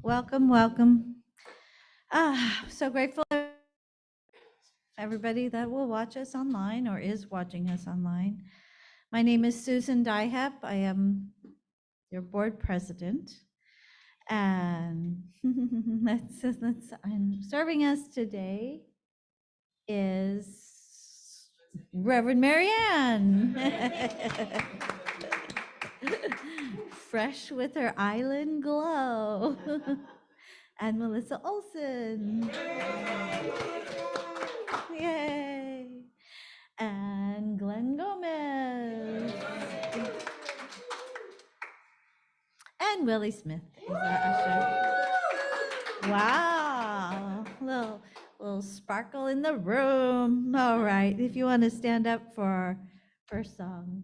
Welcome, welcome. So grateful for everybody that will watch us online or is watching us online. My name is Susan Dyhep. I am your board president. And I'm serving us today is Reverend Marianne. Fresh with her island glow. And Melissa Olson. Yay. And Glenn Gomez. And Willie Smith is our usher. Wow. Little sparkle in the room. All right. If you want to stand up for our first song.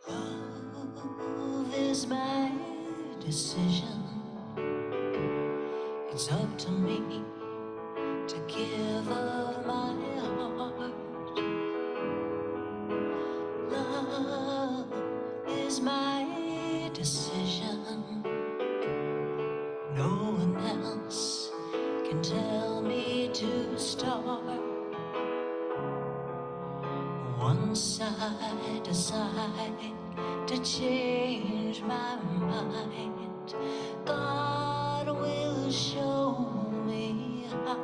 Love is my decision. It's up to me to give of my heart. Love is my decision. No one else can tell me to start. Once I decide to change my mind, God will show me how.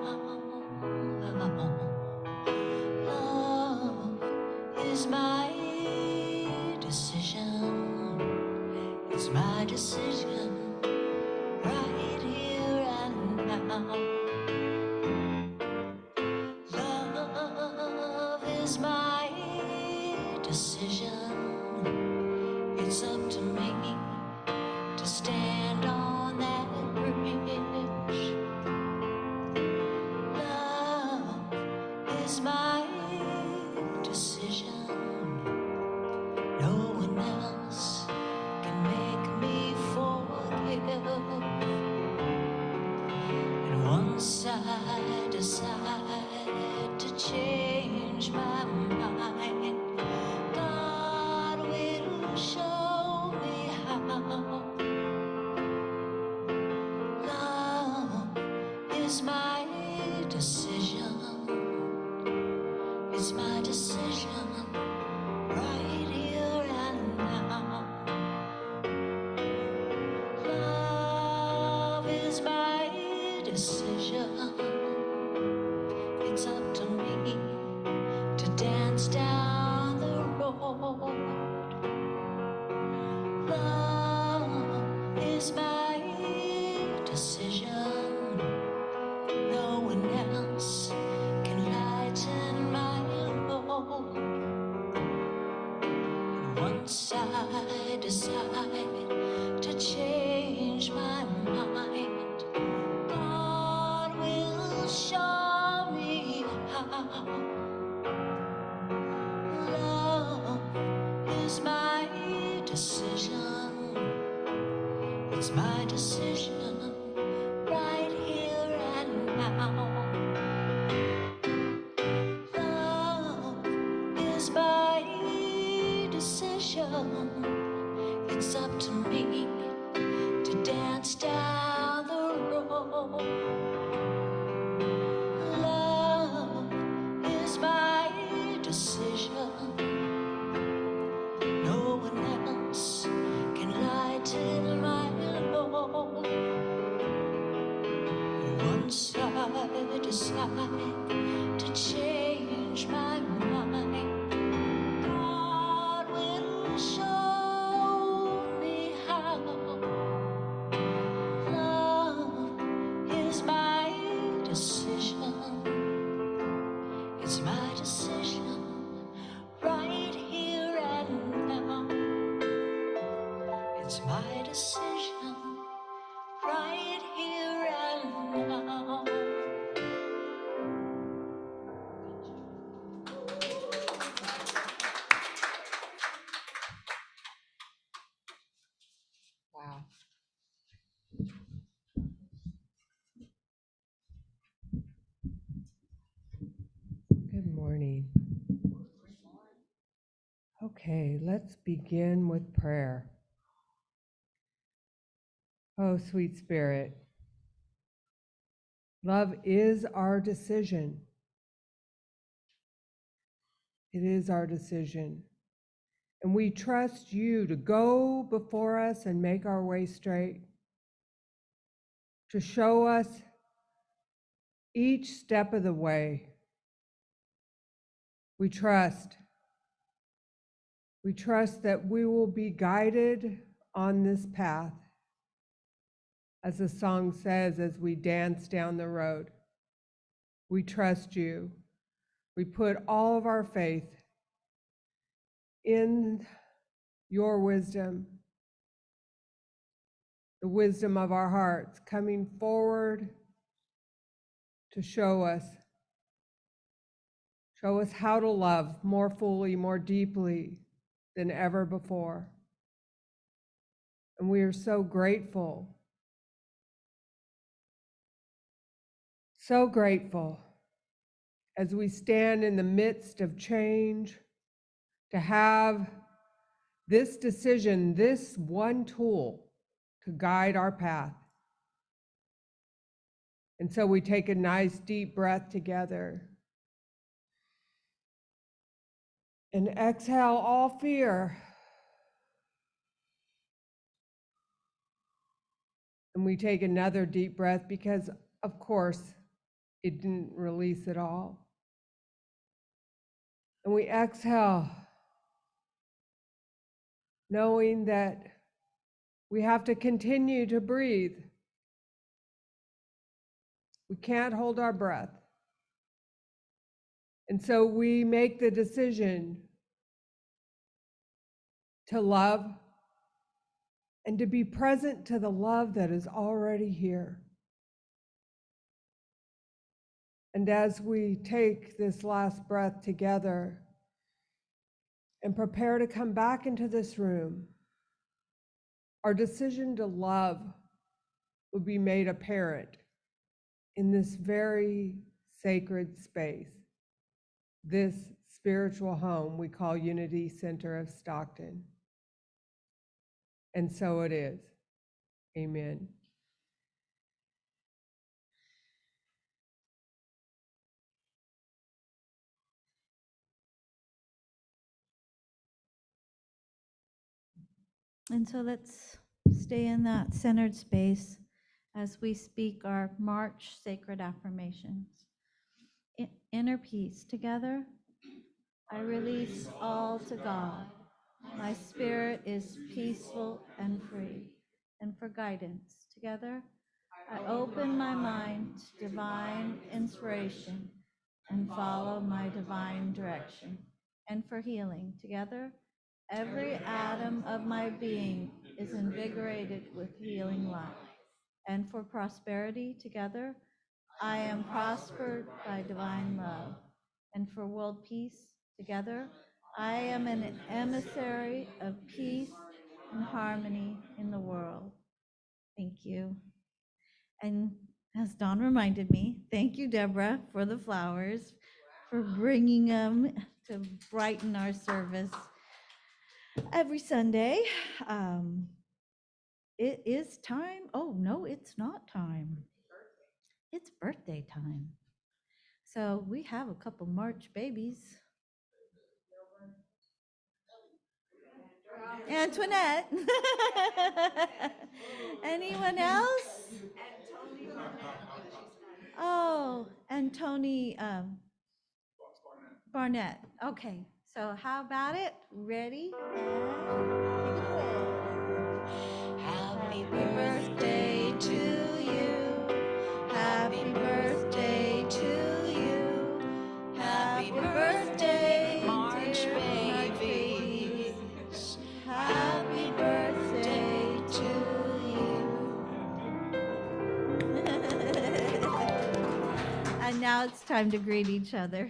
Love is my decision. It's my decision right here and now. Love is my decision. It's up to me to stand on that bridge. Love is my decision. No one else can make me forgive. And once I decide to change my mind, God will show me how. Love is my decision. It's my decision right here and now. Love is my decision. It's up to me to dance down the road. Love is my decision. No one else can lighten my load. And once I decide to change my mind, God will show me how. Love is my decision. It's my decision right here and now. Love is my decision. It's up to me to dance down the road. Love is my decision. No one else can lighten my load. Once I decide to change my mind, God will show me how. Love is my decision. It's my decision right here and now. It's my decision right here and now. Wow. Good morning. Okay, let's begin with prayer. Oh, sweet Spirit, love is our decision. It is our decision. And we trust you to go before us and make our way straight, to show us each step of the way. We trust that we will be guided on this path, as the song says, as we dance down the road. We trust you. We put all of our faith in your wisdom, the wisdom of our hearts coming forward to show us how to love more fully, more deeply than ever before. And we are so grateful as we stand in the midst of change to have this decision, this one tool to guide our path. And so we take a nice deep breath together and exhale all fear. And we take another deep breath because, of course, it didn't release it all. And we exhale, knowing that we have to continue to breathe. We can't hold our breath. And so we make the decision to love and to be present to the love that is already here. And as we take this last breath together and prepare to come back into this room, our decision to love will be made apparent in this very sacred space, this spiritual home we call Unity Center of Stockton. And so it is. Amen. And so let's stay in that centered space as we speak our March sacred affirmations. Inner peace together. I release all to God. My spirit is peaceful and free. And for guidance together, I open my mind to divine inspiration and follow my divine direction. And for healing together, every atom of my being is invigorated with healing life. And for prosperity together, I am prospered by divine love. And for world peace together, I am an emissary of peace and harmony in the world. Thank you. And as Dawn reminded me, thank you, Deborah, for the flowers, for bringing them to brighten our service every Sunday. It is time. Oh, no, it's not time. It's birthday time. So we have a couple March babies. Antoinette. Anyone else? Oh, and Tony Barnett. Okay, so how about it? Ready? And take it away. Happy birthday to you. Happy birthday to you. Happy birthday, March babies. Happy birthday to you. And now it's time to greet each other.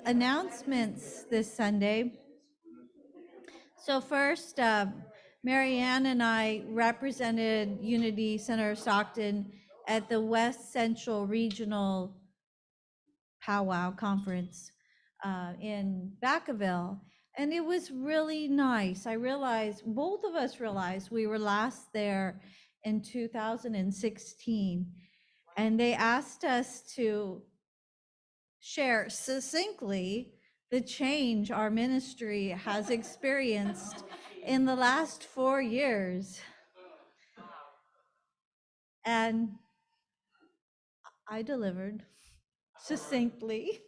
announcements this Sunday. So first, Marianne and I represented Unity Center of Stockton at the West Central Regional Powwow Conference in Vacaville. And it was really nice. I realized, both of us realized we were last there in 2016. And they asked us to share succinctly the change our ministry has experienced in the last 4 years. And I delivered succinctly.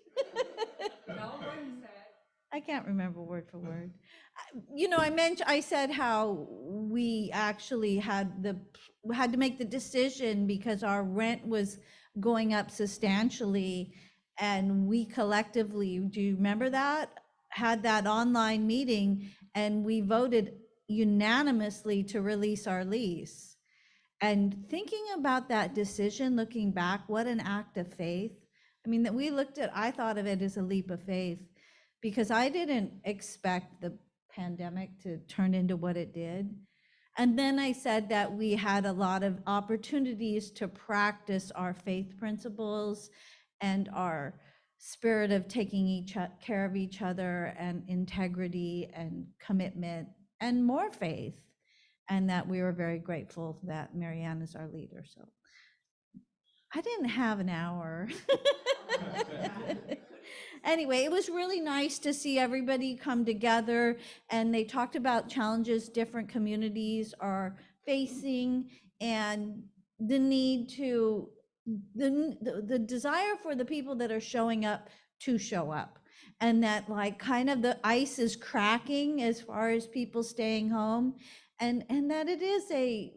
I can't remember word for word. I said how we actually had to make the decision because our rent was going up substantially, and we collectively, do you remember that? Had that online meeting, and we voted unanimously to release our lease. And thinking about that decision, looking back, what an act of faith. I mean, that I thought of it as a leap of faith because I didn't expect the pandemic to turn into what it did. And then I said that we had a lot of opportunities to practice our faith principles and our spirit of taking care of each other and integrity and commitment and more faith. And that we were very grateful that Marianne is our leader. So I didn't have an hour. Anyway, it was really nice to see everybody come together, and they talked about challenges different communities are facing and the need to, the desire for the people that are showing up to show up. And that like kind of the ice is cracking as far as people staying home, and that it is a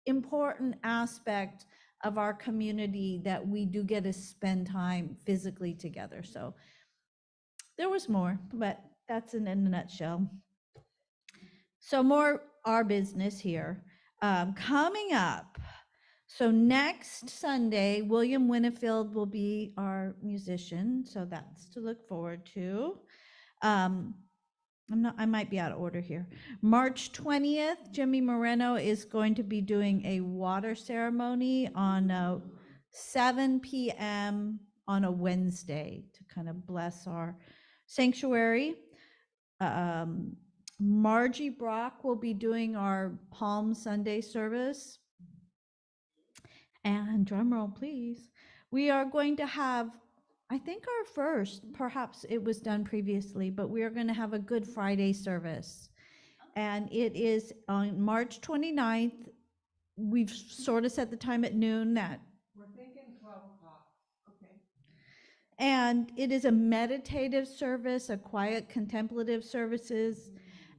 important aspect of our community that we do get to spend time physically together. So there was more, but that's in a nutshell. So more our business here. Coming up, so next Sunday, William Winnefield will be our musician, so that's to look forward to. I might be out of order here. March 20th, Jimmy Moreno is going to be doing a water ceremony on 7 p.m. on a Wednesday to kind of bless our sanctuary. Margie Brock will be doing our Palm Sunday service. And drum roll, please. We are going to have, I think our first, perhaps it was done previously, but we are going to have a Good Friday service. And it is on March 29th. We've sort of set the time at noon. We're thinking 12 o'clock. Okay. And it is a meditative service, a quiet contemplative services.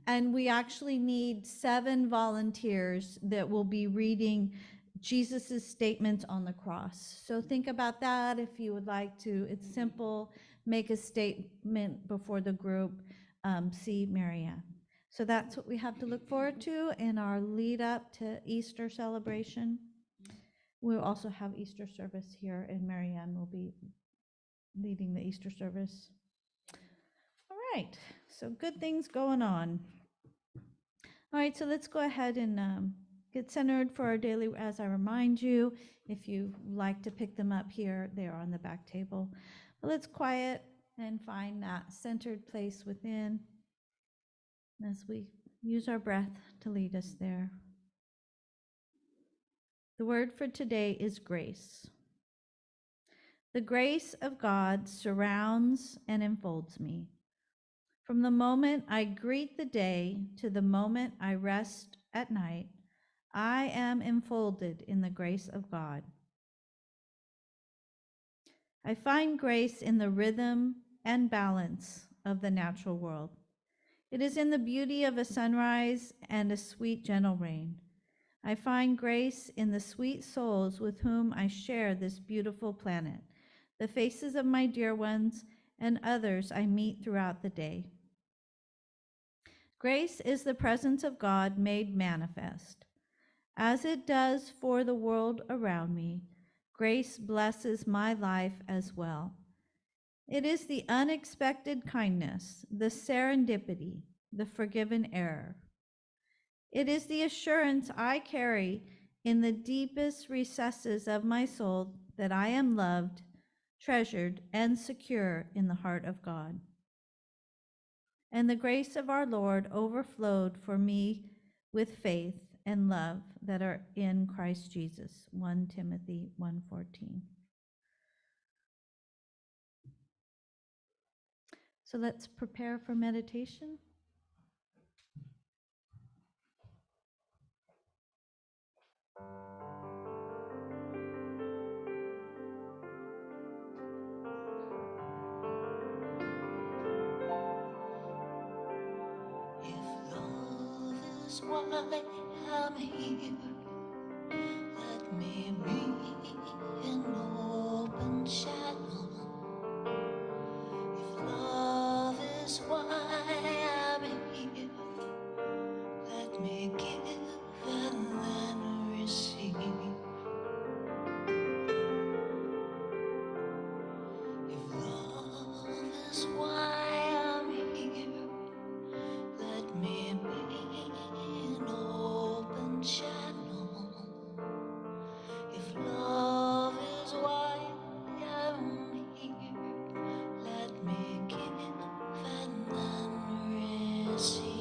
And we actually need 7 volunteers that will be reading Jesus's statements on the cross. So think about that if you would like to. It's simple. Make a statement before the group. See Marianne. So that's what we have to look forward to in our lead up to Easter celebration. We'll also have Easter service here, and Marianne will be leading the Easter service. All right, so good things going on. All right, so let's go ahead and get centered for our daily, as I remind you, if you like to pick them up here, they are on the back table. But let's quiet and find that centered place within as we use our breath to lead us there. The word for today is grace. The grace of God surrounds and enfolds me. From the moment I greet the day to the moment I rest at night, I am enfolded in the grace of God. I find grace in the rhythm and balance of the natural world. It is in the beauty of a sunrise and a sweet, gentle rain. I find grace in the sweet souls with whom I share this beautiful planet, the faces of my dear ones and others I meet throughout the day. Grace is the presence of God made manifest. As it does for the world around me, grace blesses my life as well. It is the unexpected kindness, the serendipity, the forgiven error. It is the assurance I carry in the deepest recesses of my soul that I am loved, treasured, and secure in the heart of God. And the grace of our Lord overflowed for me with faith and love that are in Christ Jesus. 1 Timothy 1:14. So let's prepare for meditation. If love is why I'm here, let me be an open channel. If love is why I'm here, let me give and then receive. If love is why I'm here, let me be an open channel. If love is why I'm here, let me give and then receive.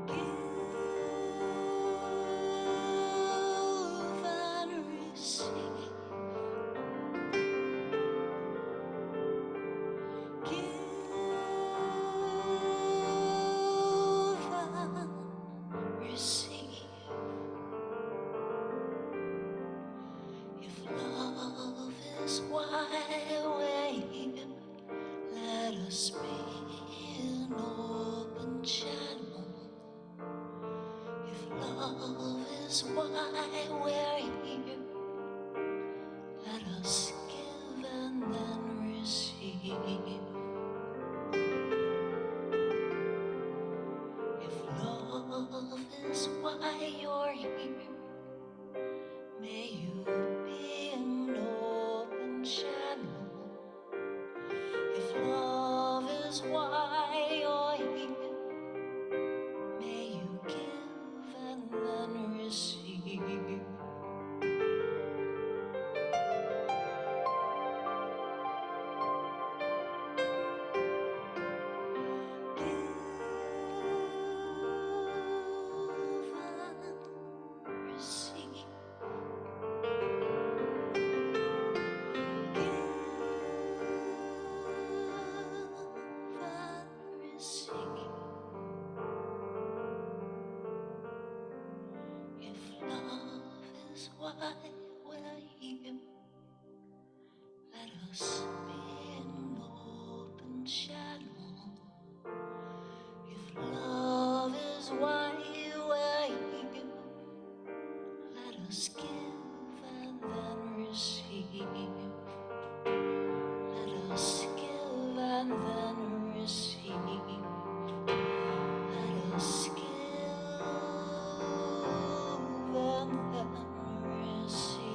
Give and receive. Give and receive. If love is why we're here, let us be an open channel. If love is why we're here, let us give and then receive. If love is why you're here, may you be an open channel. If love is why you're here, may you give and then receive. If love is why we're here, let us be an open channel. If love is why we're here, let us give and then receive. Let us give and then receive. Let us give and then receive.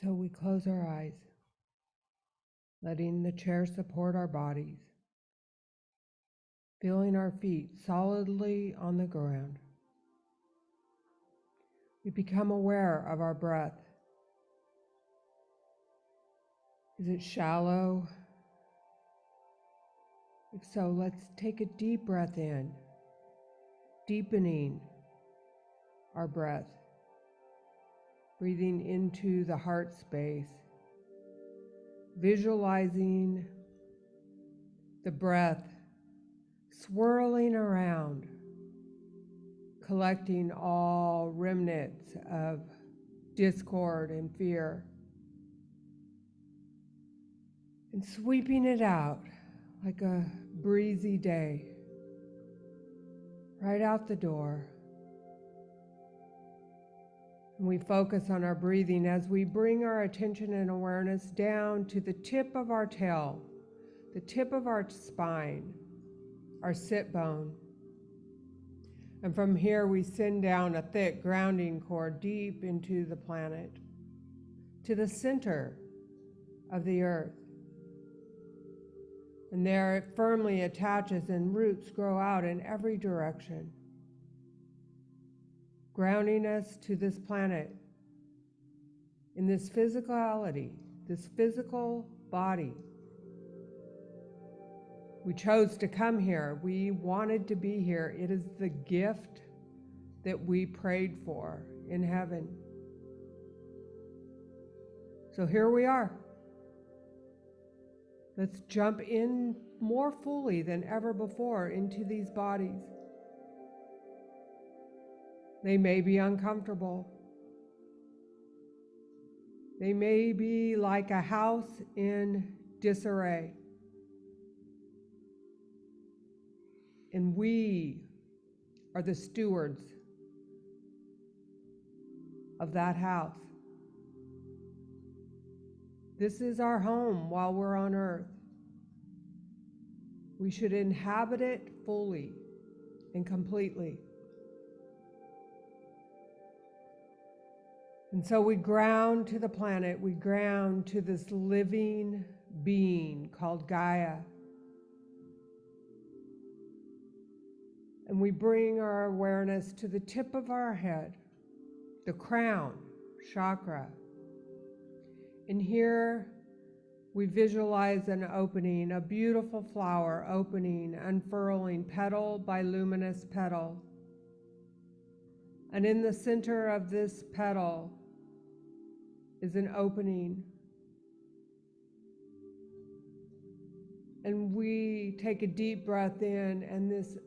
So we close our eyes, letting the chair support our bodies, feeling our feet solidly on the ground. We become aware of our breath. Is it shallow? If so, let's take a deep breath in, deepening our breath, breathing into the heart space, visualizing the breath swirling around, collecting all remnants of discord and fear, and sweeping it out like a breezy day, right out the door. And we focus on our breathing as we bring our attention and awareness down to the tip of our tail, the tip of our spine, our sit bone. And from here we send down a thick grounding cord deep into the planet, to the center of the earth. And there it firmly attaches and roots grow out in every direction, grounding us to this planet, in this physicality, this physical body. We chose to come here. We wanted to be here. It is the gift that we prayed for in heaven. So here we are. Let's jump in more fully than ever before into these bodies. They may be uncomfortable. They may be like a house in disarray. And we are the stewards of that house. This is our home while we're on earth. We should inhabit it fully and completely. And so we ground to the planet, we ground to this living being called Gaia. And we bring our awareness to the tip of our head, the crown chakra. And here we visualize an opening, a beautiful flower opening, unfurling petal by luminous petal. And in the center of this petal is an opening. And we take a deep breath in, and this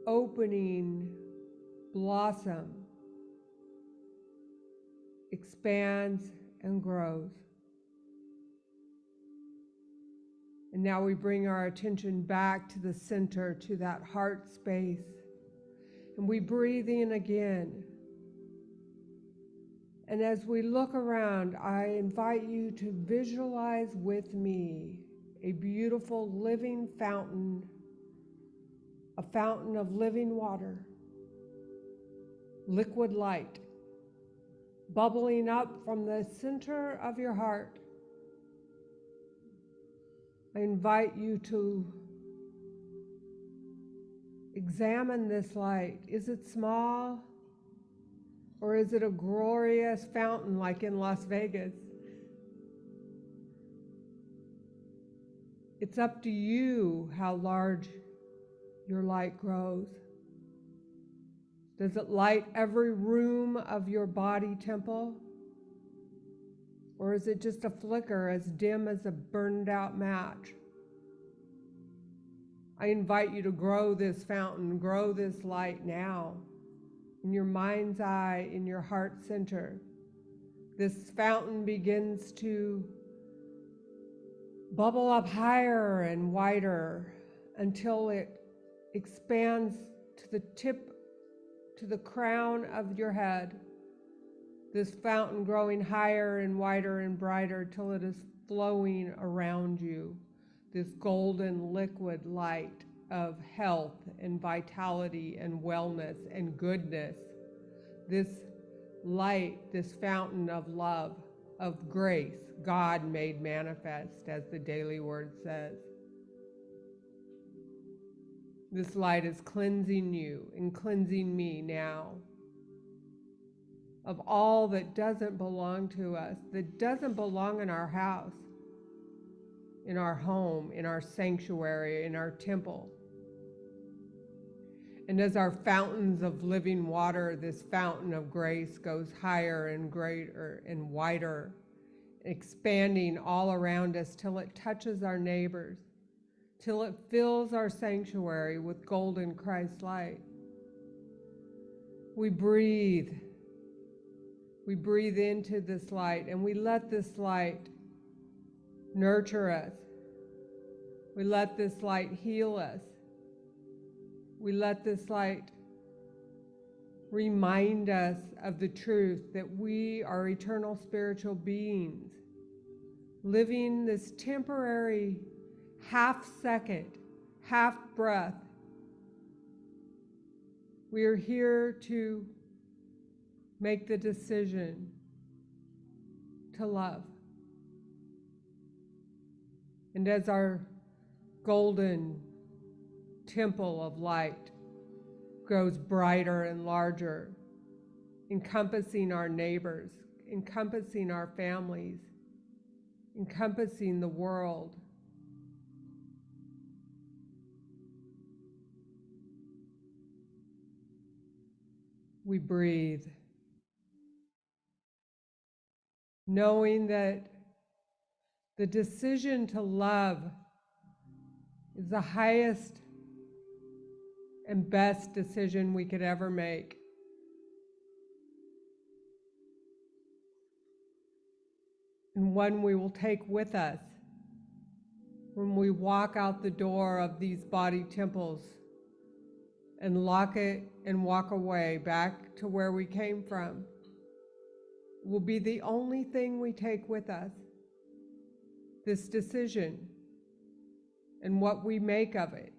opening blossom expands and grows. And now we bring our attention back to the center, to that heart space. And we breathe in again. And as we look around, I invite you to visualize with me a beautiful living fountain, a fountain of living water, liquid light, bubbling up from the center of your heart. I invite you to examine this light. Is it small, or is it a glorious fountain like in Las Vegas? It's up to you how large your light grows. Does it light every room of your body temple? Or is it just a flicker as dim as a burned out match? I invite you to grow this fountain, grow this light now, in your mind's eye, in your heart center. This fountain begins to bubble up higher and wider until it expands to the tip, to the crown of your head. This fountain growing higher and wider and brighter till it is flowing around you. This golden liquid light of health and vitality and wellness and goodness. This light, this fountain of love, of grace, God made manifest, as the Daily Word says. This light is cleansing you and cleansing me now of all that doesn't belong to us, that doesn't belong in our house, in our home, in our sanctuary, in our temple. And as our fountains of living water, this fountain of grace goes higher and greater and wider expanding all around us till it touches our neighbors, till it fills our sanctuary with golden Christ light. We breathe. We breathe into this light, and we let this light nurture us. We let this light heal us. We let this light remind us of the truth that we are eternal spiritual beings, living this temporary half second, half breath. We are here to make the decision to love. And as our golden temple of light grows brighter and larger, encompassing our neighbors, encompassing our families, encompassing the world, we breathe, knowing that the decision to love is the highest and best decision we could ever make. And one we will take with us when we walk out the door of these body temples and lock it and walk away back to where we came from. It will be the only thing we take with us, this decision and what we make of it.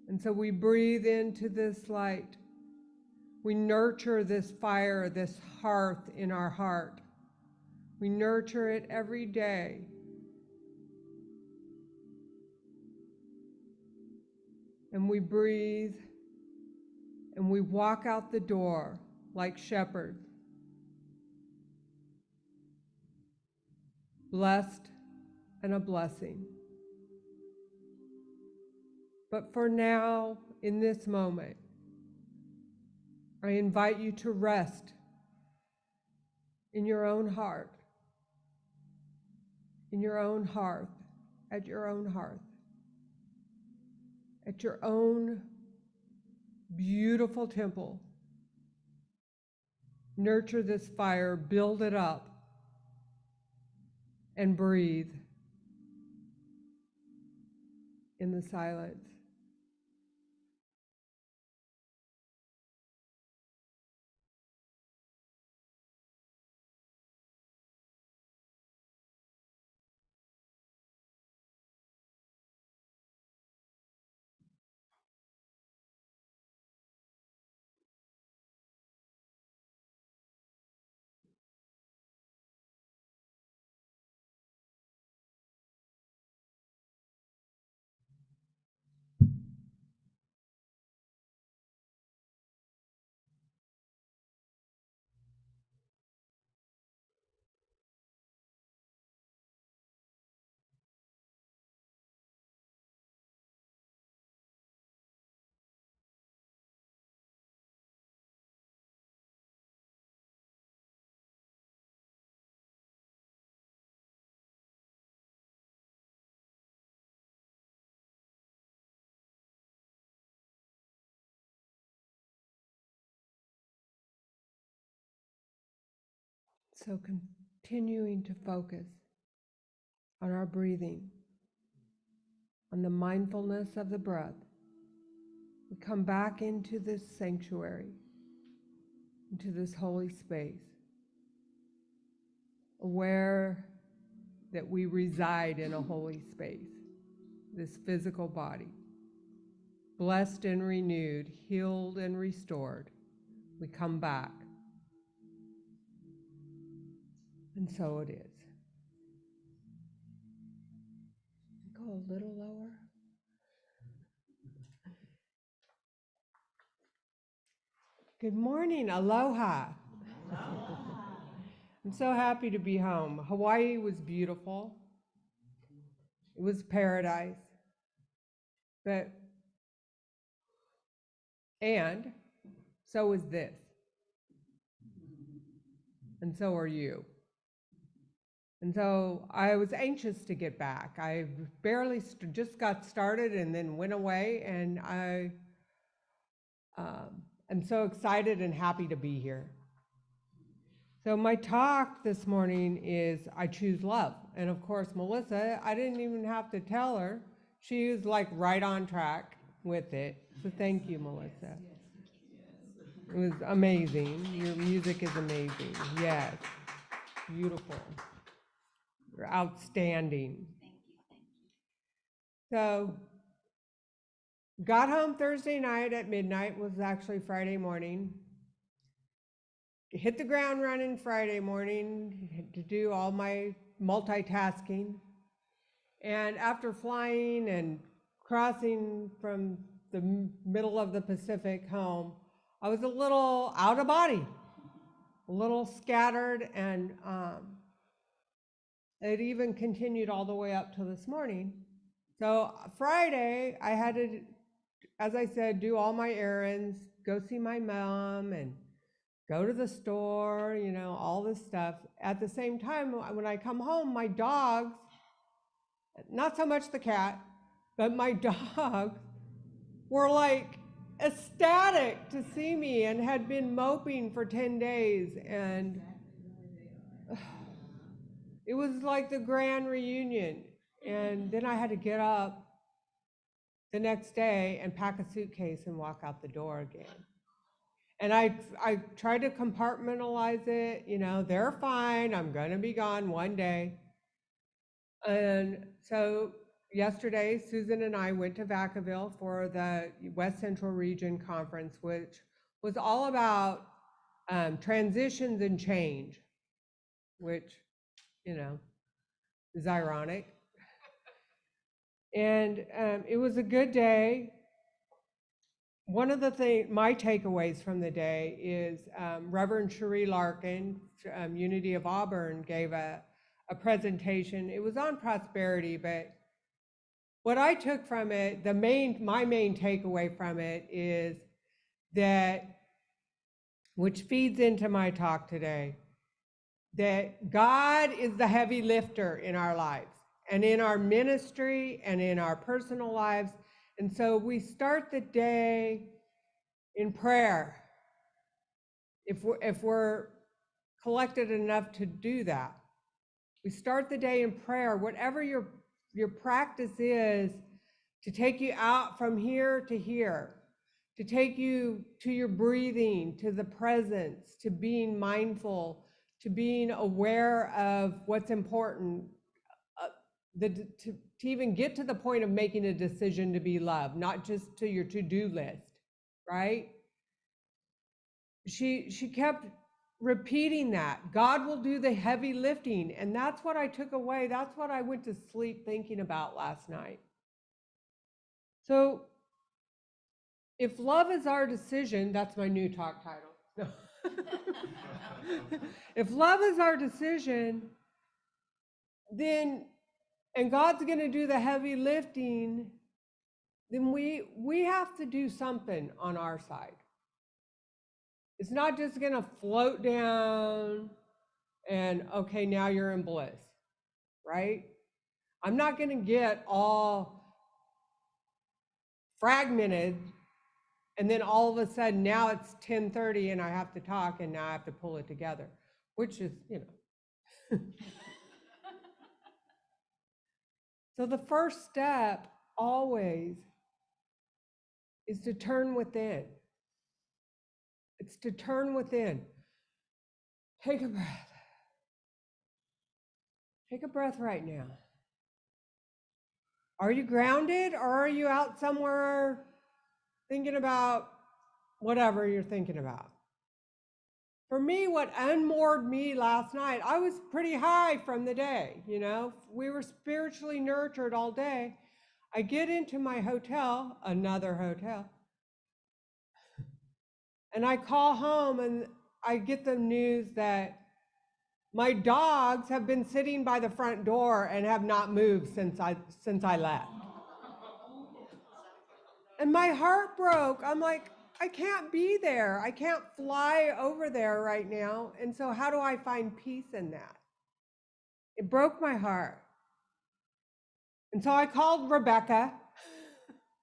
And so we breathe into this light. We nurture this fire, this hearth in our heart. We nurture it every day. And we breathe and we walk out the door like shepherds, blessed and a blessing. But for now, in this moment, I invite you to rest in your own heart, in your own hearth, at your own hearth, at your own beautiful temple. Nurture this fire, build it up, and breathe in the silence. So continuing to focus on our breathing, on the mindfulness of the breath, we come back into this sanctuary, into this holy space, aware that we reside in a holy space, this physical body, blessed and renewed, healed and restored. We come back. And so it is. Go a little lower. Good morning, aloha. I'm so happy to be home. Hawaii was beautiful. It was paradise. And so is this. and so are you. And so I was anxious to get back. I barely just got started and then went away, and I am so excited and happy to be here. So my talk this morning is I choose love. And of course, Melissa, I didn't even have to tell her. She was like right on track with it. So thank you, Melissa. It was amazing. Your music is amazing. Yes. Beautiful. You're outstanding. So got home Thursday night at midnight, was actually Friday morning. Hit the ground running Friday morning to do all my multitasking. And after flying and crossing from the middle of the Pacific home, I was a little out of body, a little scattered, and it even continued all the way up to this morning. So Friday, I had to, as I said, do all my errands, go see my mom, and go to the store, you know, all this stuff. At the same time, when I come home, my dogs, not so much the cat, but my dogs were like ecstatic to see me and had been moping for 10 days. And it was like the grand reunion. And then I had to get up the next day and pack a suitcase and walk out the door again. And I tried to compartmentalize it, you know, they're fine, I'm gonna be gone one day. And so yesterday, Susan and I went to Vacaville for the West Central Region Conference, which was all about transitions and change, which, you know, is ironic. And it was a good day. One of the things, my takeaways from the day is Reverend Cherie Larkin, Unity of Auburn, gave a presentation. It was on prosperity, but what I took from it, my main takeaway from it is that, which feeds into my talk today, that God is the heavy lifter in our lives and in our ministry and in our personal lives. And so we start the day in prayer. If we're collected enough to do that, we start the day in prayer, whatever your practice is, to take you out from here to here, to take you to your breathing, to the presence, to being mindful, to being aware of what's important, to even get to the point of making a decision to be loved, not just to your to-do list, right? She kept repeating that. God will do the heavy lifting. And that's what I took away. That's what I went to sleep thinking about last night. So if love is our decision, that's my new talk title. No. If love is our decision, then, and God's going to do the heavy lifting, then we have to do something on our side. It's not just going to float down and, okay, now you're in bliss, right? I'm not going to get all fragmented and then all of a sudden now it's 10:30 and I have to talk and now I have to pull it together, which is, you know. So the first step always is to turn within. It's to turn within. Take a breath. Take a breath right now. Are you grounded, or are you out somewhere thinking about whatever you're thinking about? For me, what unmoored me last night, I was pretty high from the day, you know, we were spiritually nurtured all day. I get into my hotel, another hotel, and I call home and I get the news that my dogs have been sitting by the front door and have not moved since I left. And my heart broke. I'm like, I can't be there. I can't fly over there right now. And so how do I find peace in that? It broke my heart. And so I called Rebecca,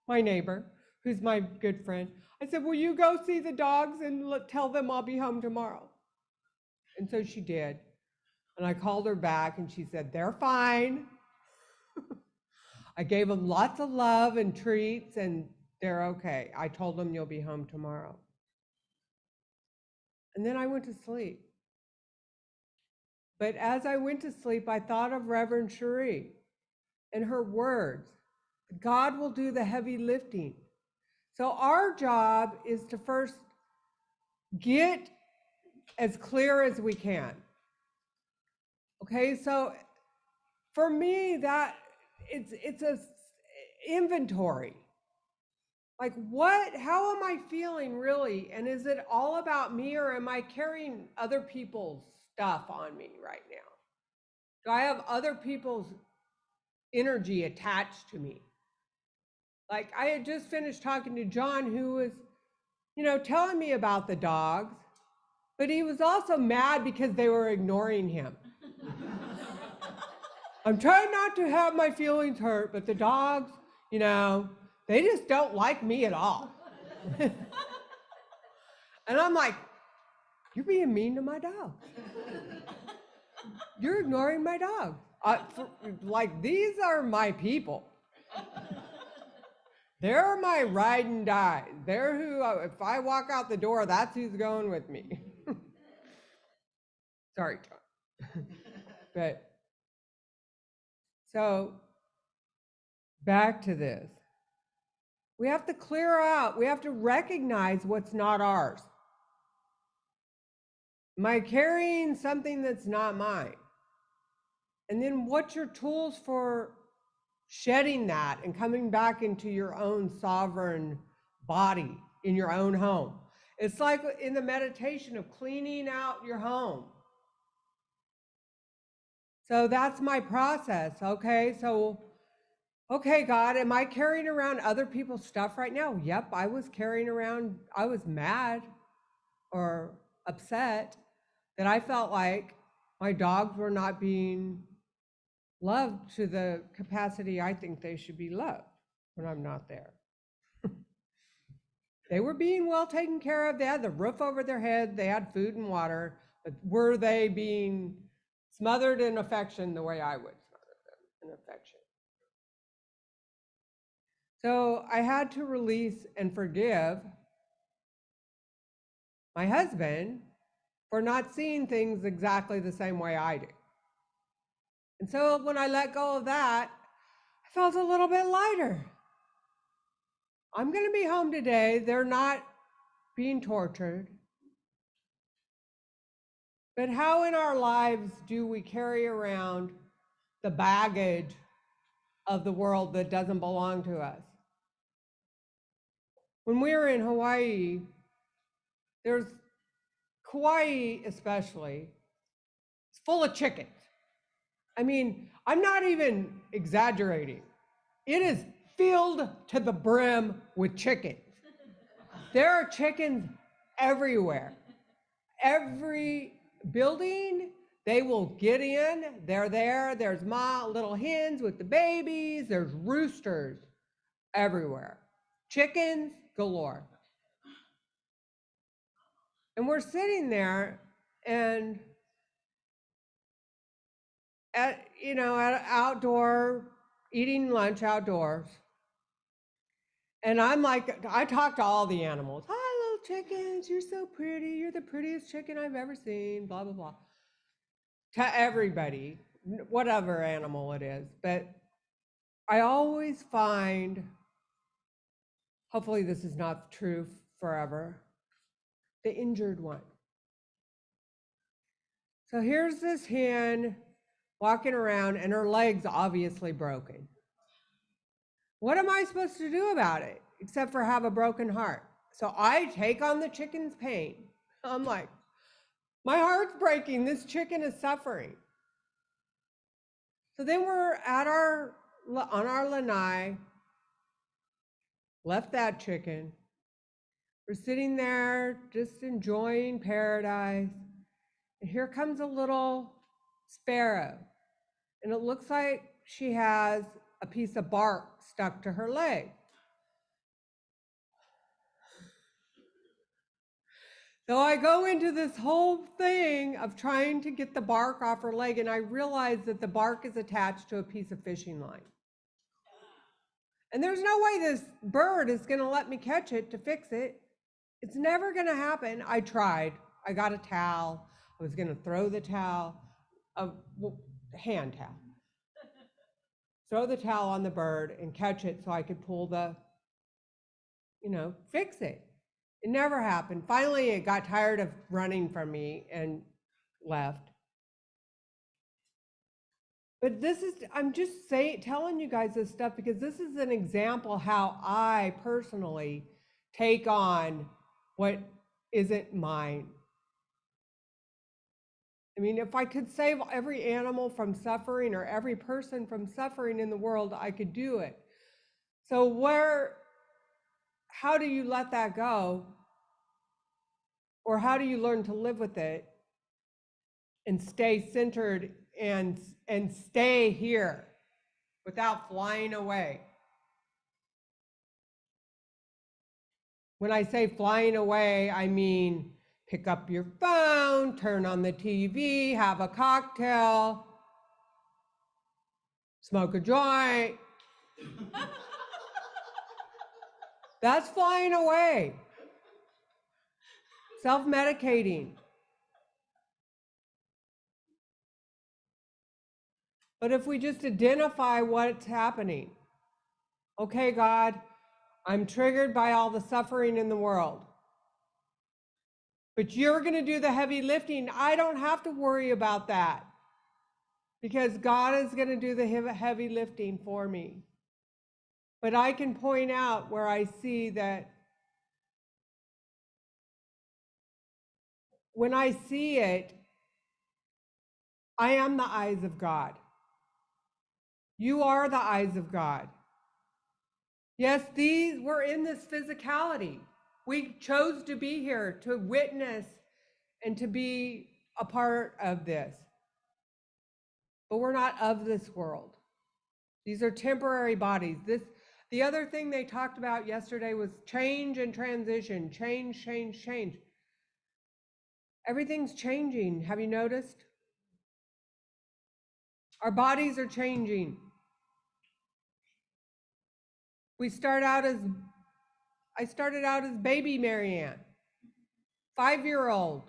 my neighbor, who's my good friend. I said, will you go see the dogs and tell them I'll be home tomorrow? And so she did. And I called her back and she said, they're fine. I gave them lots of love and treats and they're okay. I told them you'll be home tomorrow. And then I went to sleep. But as I went to sleep, I thought of Reverend Cherie and her words. God will do the heavy lifting. So our job is to first get as clear as we can. Okay, so for me, that it's a inventory. Like how am I feeling really? And is it all about me or am I carrying other people's stuff on me right now? Do I have other people's energy attached to me? Like I had just finished talking to John, who was, telling me about the dogs, but he was also mad because they were ignoring him. I'm trying not to have my feelings hurt, but the dogs, they just don't like me at all. And I'm like, you're being mean to my dog. You're ignoring my dog. Like, these are my people. They're my ride and die. They're who, if I walk out the door, that's who's going with me. Sorry, John. But, so, back to this. We have to clear out, we have to recognize what's not ours. Am I carrying something that's not mine? And then what's your tools for shedding that and coming back into your own sovereign body in your own home? It's like in the meditation of cleaning out your home. So that's my process. Okay, so, okay, God, am I carrying around other people's stuff right now? Yep, I was mad or upset that I felt like my dogs were not being loved to the capacity I think they should be loved when I'm not there. They were being well taken care of. They had the roof over their head. They had food and water. But were they being smothered in affection the way I would smother them in affection? So I had to release and forgive my husband for not seeing things exactly the same way I do. And so when I let go of that, I felt a little bit lighter. I'm going to be home today. They're not being tortured. But how in our lives do we carry around the baggage of the world that doesn't belong to us? When we were in Hawaii, Kauai especially, it's full of chickens. I mean, I'm not even exaggerating. It is filled to the brim with chickens. There are chickens everywhere. Every building, they will get in, they're there. There's little hens with the babies. There's roosters everywhere. Chickens galore. And we're sitting there and at outdoor, eating lunch outdoors. And I'm like, I talk to all the animals. Hi, little chickens, you're so pretty. You're the prettiest chicken I've ever seen, blah, blah, blah. To everybody, whatever animal it is. But I always find, hopefully this is not true forever, the injured one. So here's this hen walking around and her leg's obviously broken. What am I supposed to do about it except for have a broken heart? So I take on the chicken's pain. I'm like, my heart's breaking. This chicken is suffering. So then we're on our lanai, left that chicken. We're sitting there just enjoying paradise. And here comes a little sparrow. And it looks like she has a piece of bark stuck to her leg. So I go into this whole thing of trying to get the bark off her leg, and I realize that the bark is attached to a piece of fishing line. And there's no way this bird is going to let me catch it to fix it. It's never going to happen. I tried. I got a towel. I was going to throw the towel, a hand towel. Throw the towel on the bird and catch it so I could pull the, fix it. It never happened. Finally, it got tired of running from me and left. But I'm just telling you guys this stuff because this is an example how I personally take on what isn't mine. I mean, if I could save every animal from suffering or every person from suffering in the world, I could do it. So how do you let that go? Or how do you learn to live with it and stay centered and stay here without flying away? When I say flying away, I mean pick up your phone, turn on the TV, have a cocktail, smoke a joint. That's flying away. Self-medicating. But if we just identify what's happening, okay, God, I'm triggered by all the suffering in the world. But you're going to do the heavy lifting. I don't have to worry about that because God is going to do the heavy lifting for me. But I can point out where I see that when I see it, I am the eyes of God. You are the eyes of God. Yes, we're in this physicality. We chose to be here to witness and to be a part of this. But we're not of this world. These are temporary bodies. The other thing they talked about yesterday was change and transition. Change, change, change. Everything's changing. Have you noticed? Our bodies are changing. I started out as baby Marianne, 5-year-old,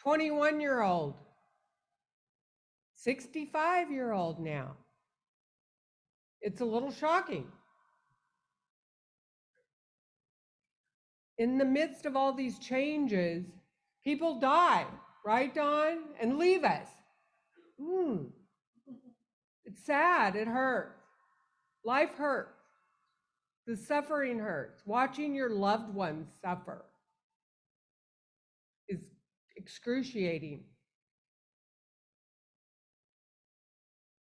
21-year-old, 65-year-old now. It's a little shocking. In the midst of all these changes, people die, right, Dawn? And leave us. It's sad, it hurts. Life hurts. The suffering hurts. Watching your loved ones suffer is excruciating.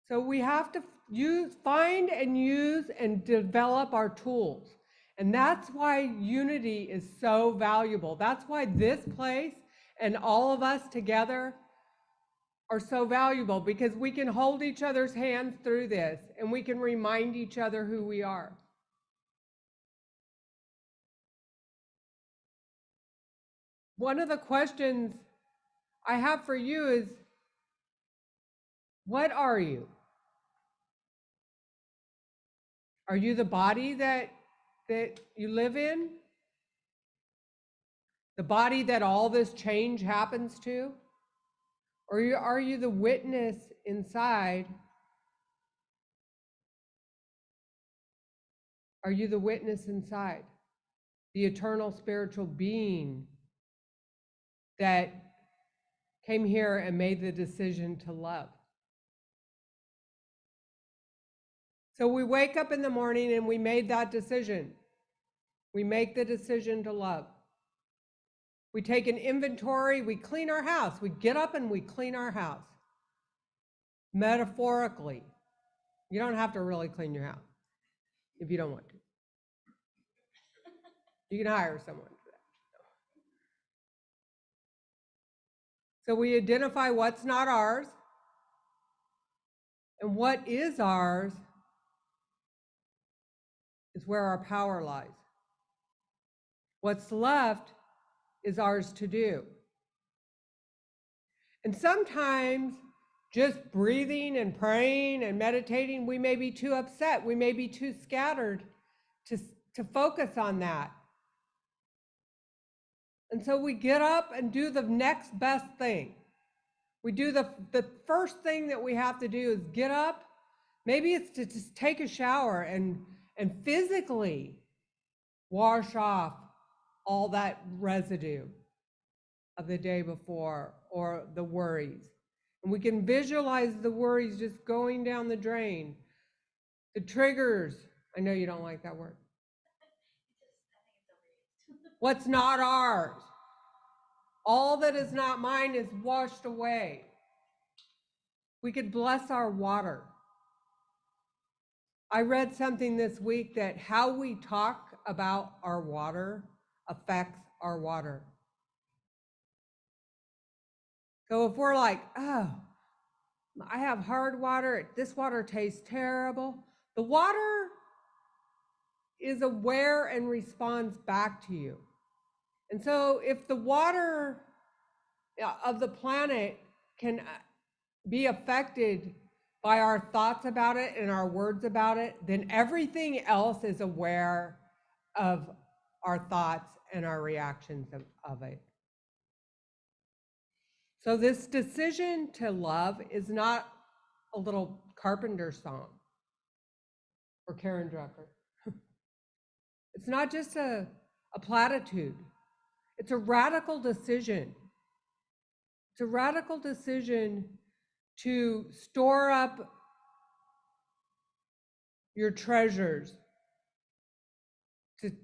So we have to find and use and develop our tools. And that's why unity is so valuable. That's why this place and all of us together are so valuable, because we can hold each other's hands through this and we can remind each other who we are. One of the questions I have for you is, what are you? Are you the body that you live in? The body that all this change happens to? Or are you the witness inside? Are you the witness inside? The eternal spiritual being that came here and made the decision to love. So we wake up in the morning and we made that decision. We make the decision to love. We take an inventory, we clean our house. We get up and we clean our house. Metaphorically. You don't have to really clean your house if you don't want to. You can hire someone for that. So we identify what's not ours, and what is ours is where our power lies. What's left is ours to do. And sometimes just breathing and praying and meditating, we may be too upset. We may be too scattered to focus on that. And so we get up and do the next best thing. We do the first thing that we have to do is get up. Maybe it's to just take a shower and physically wash off all that residue of the day before or the worries. And we can visualize the worries just going down the drain. The triggers, I know you don't like that word. What's not ours. All that is not mine is washed away. We could bless our water. I read something this week that how we talk about our water affects our water. So if we're like, oh, I have hard water, this water tastes terrible, the water is aware and responds back to you. And so if the water of the planet can be affected by our thoughts about it and our words about it, then everything else is aware of our thoughts and our reactions of it. So this decision to love is not a little Carpenter song or Karen Drucker. It's not just a platitude. It's a radical decision. It's a radical decision to store up your treasures,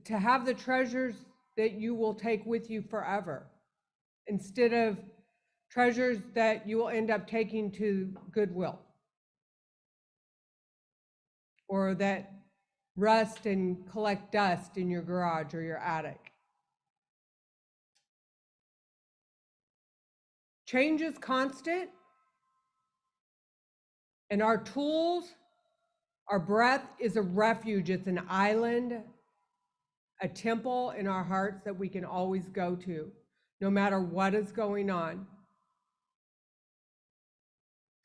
to have the treasures that you will take with you forever, instead of treasures that you will end up taking to Goodwill, or that rust and collect dust in your garage or your attic. Change is constant, and our tools, our breath is a refuge. It's an island, a temple in our hearts that we can always go to, no matter what is going on.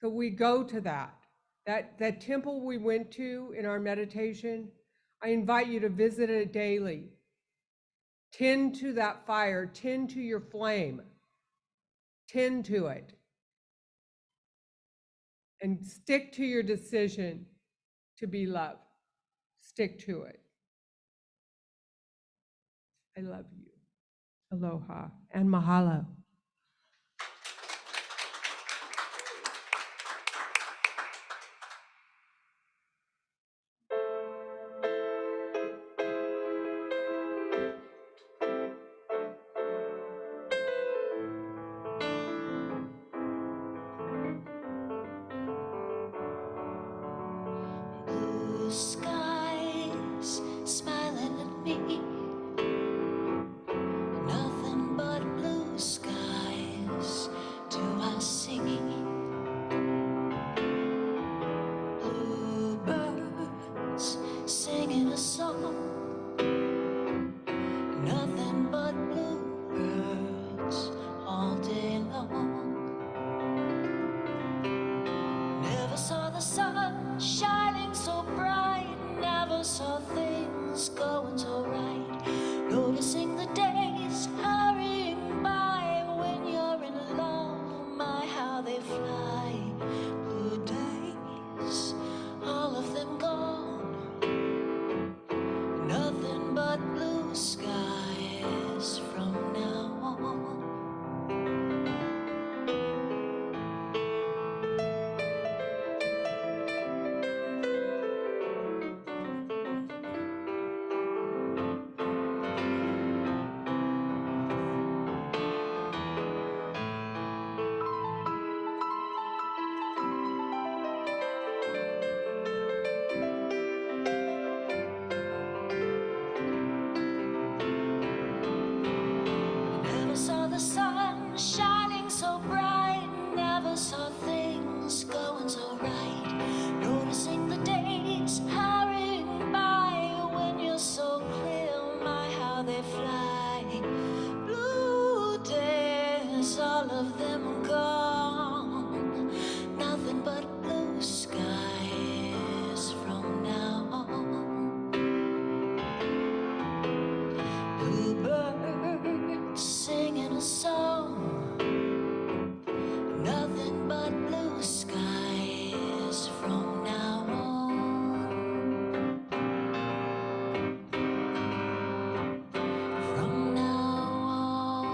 So we go to that temple we went to in our meditation. I invite you to visit it daily. Tend to that fire, tend to your flame, tend to it. And stick to your decision to be loved. Stick to it. I love you. Aloha and mahalo. Blue skies smiling at me. Nothing but blue skies. saw things going so right, noticing the days hurrying by when you're so clear, my how they fly. Blue days, all of them are gone, nothing but blue skies from now on. Bluebirds singing a song, nothing but blue skies from now on. From now on.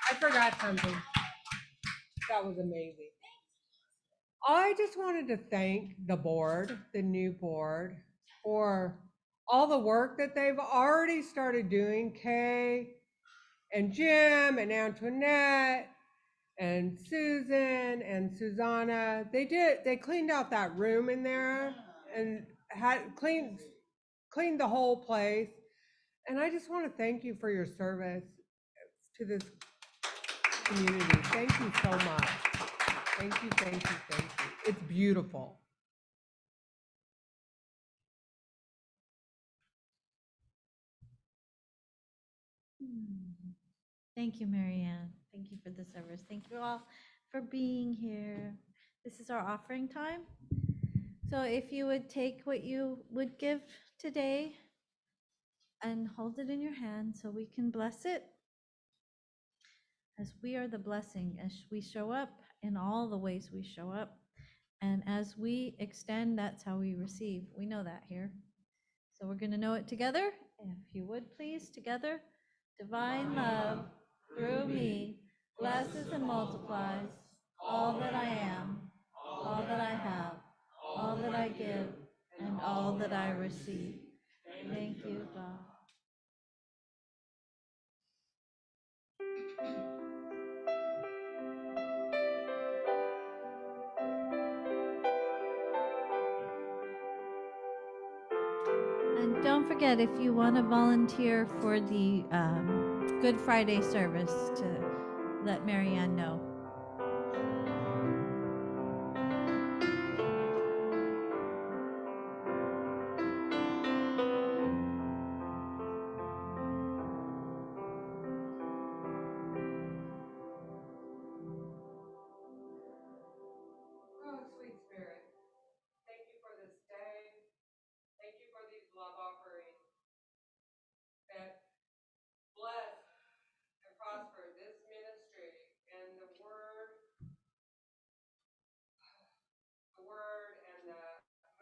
I forgot something. That was amazing. I just wanted to thank the board, the new board, for all the work that they've already started doing. Kay and Jim and Antoinette and Susan and Susanna. They cleaned out that room in there and had cleaned the whole place. And I just want to thank you for your service to this community. Thank you so much. Thank you, thank you, thank you. It's beautiful. Thank you, Marianne. Thank you for the service. Thank you all for being here. This is our offering time. So if you would take what you would give today and hold it in your hand so we can bless it, as we are the blessing, as we show up in all the ways we show up. And as we extend, that's how we receive. We know that here. So we're going to know it together. If you would please, together. Divine love through me blesses and multiplies all that I am, all that I have, all that I give, and all that I receive. Thank you, God. And don't forget, if you want to volunteer for the Good Friday service, to let Marianne know. Oh, sweet spirit, thank you for this day. Thank you for these love offerings that bless and prosper this ministry and the word and the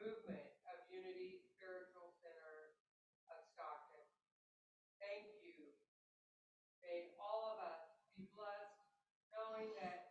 movement of Unity Spiritual Center of Stockton. Thank you. May all of us be blessed knowing that